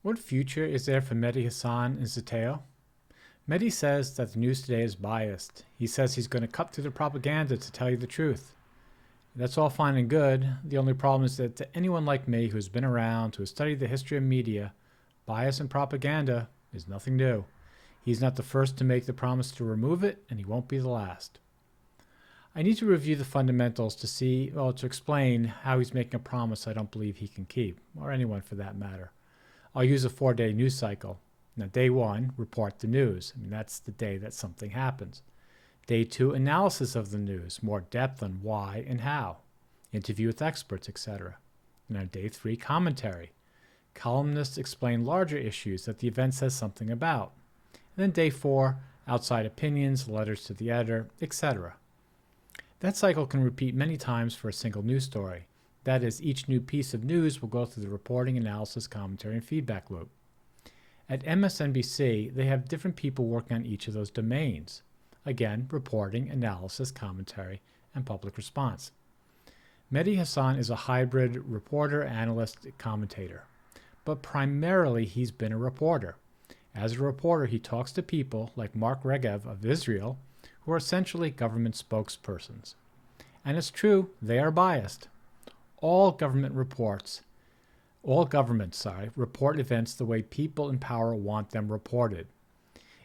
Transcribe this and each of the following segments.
What future is there for Mehdi Hasan in Zateo? Mehdi says that the news today is biased. He says he's going to cut through the propaganda to tell you the truth. That's all fine and good. The only problem is that to anyone like me who's been around, who has studied the history of media, bias and propaganda is nothing new. He's not the first to make the promise to remove it, and he won't be the last. I need to review the fundamentals to explain how he's making a promise I don't believe he can keep, or anyone for that matter. I'll use a 4-day news cycle. Now, day 1, report the news. That's the day that something happens. Day 2, analysis of the news, more depth on why and how. Interview with experts, etc. Now, day 3, commentary. Columnists explain larger issues that the event says something about. And then day 4, outside opinions, letters to the editor, etc. That cycle can repeat many times for a single news story. That is, each new piece of news will go through the reporting, analysis, commentary, and feedback loop. At MSNBC, they have different people working on each of those domains. Again, reporting, analysis, commentary, and public response. Mehdi Hasan is a hybrid reporter, analyst, commentator. But primarily, he's been a reporter. As a reporter, he talks to people like Mark Regev of Israel, who are essentially government spokespersons. And it's true, they are biased. All governments report events the way people in power want them reported.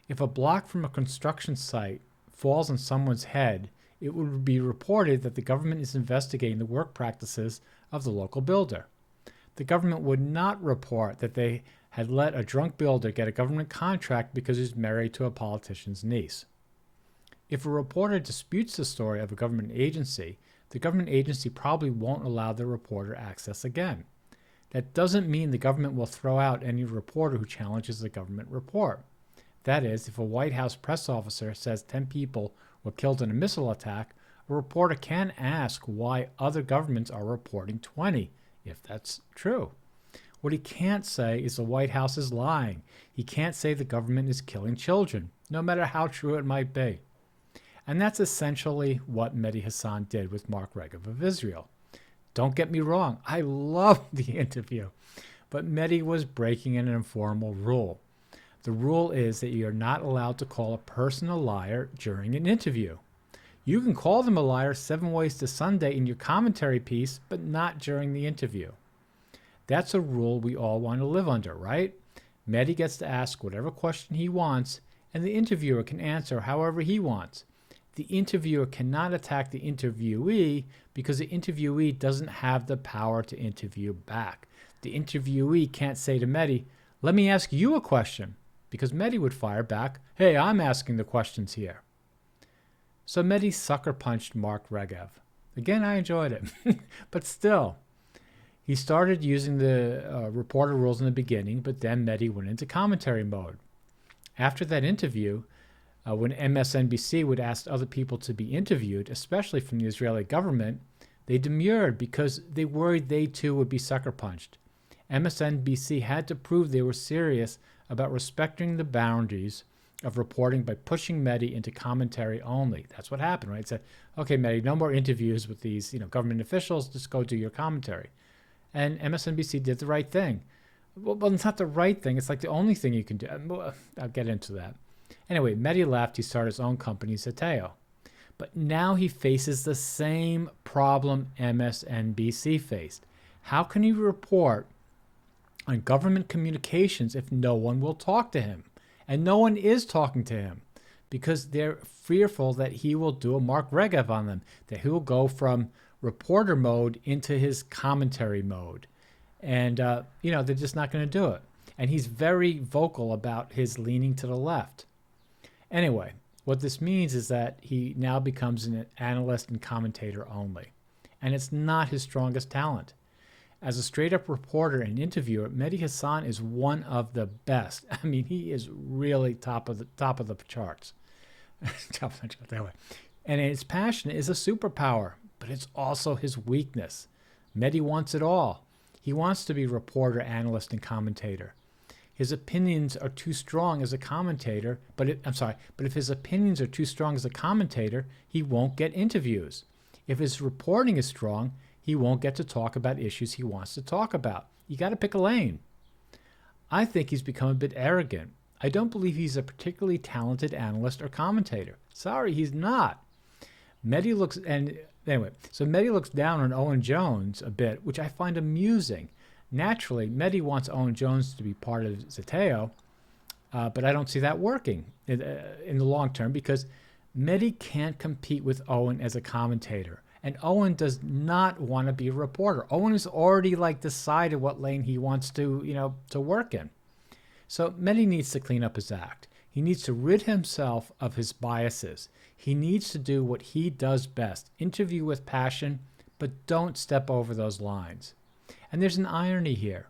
If a block from a construction site falls on someone's head, it would be reported that the government is investigating the work practices of the local builder. The government would not report that they had let a drunk builder get a government contract because he's married to a politician's niece. If a reporter disputes the story of a government agency, the government agency probably won't allow the reporter access again. That doesn't mean the government will throw out any reporter who challenges the government report. That is, if a White House press officer says 10 people were killed in a missile attack, a reporter can ask why other governments are reporting 20, if that's true. What he can't say is the White House is lying. He can't say the government is killing children, no matter how true it might be. And that's essentially what Mehdi Hasan did with Mark Regev of Israel. Don't get me wrong, I loved the interview, but Mehdi was breaking an informal rule. The rule is that you're not allowed to call a person a liar during an interview. You can call them a liar 7 ways to Sunday in your commentary piece, but not during the interview. That's a rule we all want to live under, right? Mehdi gets to ask whatever question he wants, and the interviewer can answer however he wants. The interviewer cannot attack the interviewee because the interviewee doesn't have the power to interview back. The interviewee can't say to Mehdi, "Let me ask you a question," because Mehdi would fire back, "Hey, I'm asking the questions here." So Mehdi sucker punched Mark Regev. Again, I enjoyed it, but still. He started using the reporter rules in the beginning, but then Mehdi went into commentary mode. After that interview, when MSNBC would ask other people to be interviewed, especially from the Israeli government, they demurred because they worried they too would be sucker punched. MSNBC had to prove they were serious about respecting the boundaries of reporting by pushing Mehdi into commentary only. That's what happened, right? It said, okay, Mehdi, no more interviews with these government officials, just go do your commentary. And MSNBC did the right thing. Well, it's not the right thing. It's like the only thing you can do. I'll get into that. Anyway, Mehdi left. He started his own company, Zateo. But now he faces the same problem MSNBC faced. How can he report on government communications if no one will talk to him? And no one is talking to him because they're fearful that he will do a Mark Regev on them, that he will go from reporter mode into his commentary mode. And, they're just not going to do it. And he's very vocal about his leaning to the left. Anyway, what this means is that he now becomes an analyst and commentator only. And it's not his strongest talent. As a straight-up reporter and interviewer, Mehdi Hasan is one of the best. He is really top of the charts. Top of the charts, that way. And his passion is a superpower, but it's also his weakness. Mehdi wants it all. He wants to be reporter, analyst, and commentator. His opinions are too strong as a commentator, but if his opinions are too strong as a commentator, he won't get interviews. If his reporting is strong, he won't get to talk about issues he wants to talk about. You got to pick a lane. I think he's become a bit arrogant. I don't believe he's a particularly talented analyst or commentator. Sorry, he's not. Mehdi looks Mehdi looks down on Owen Jones a bit, which I find amusing. Naturally, Mehdi wants Owen Jones to be part of Zateo, but I don't see that working in the long term because Mehdi can't compete with Owen as a commentator. And Owen does not want to be a reporter. Owen has already decided what lane he wants to work in. So Mehdi needs to clean up his act. He needs to rid himself of his biases. He needs to do what he does best. Interview with passion, but don't step over those lines. And there's an irony here.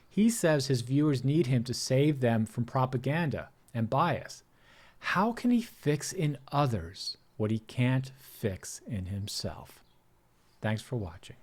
He says his viewers need him to save them from propaganda and bias. How can he fix in others what he can't fix in himself? Thanks for watching.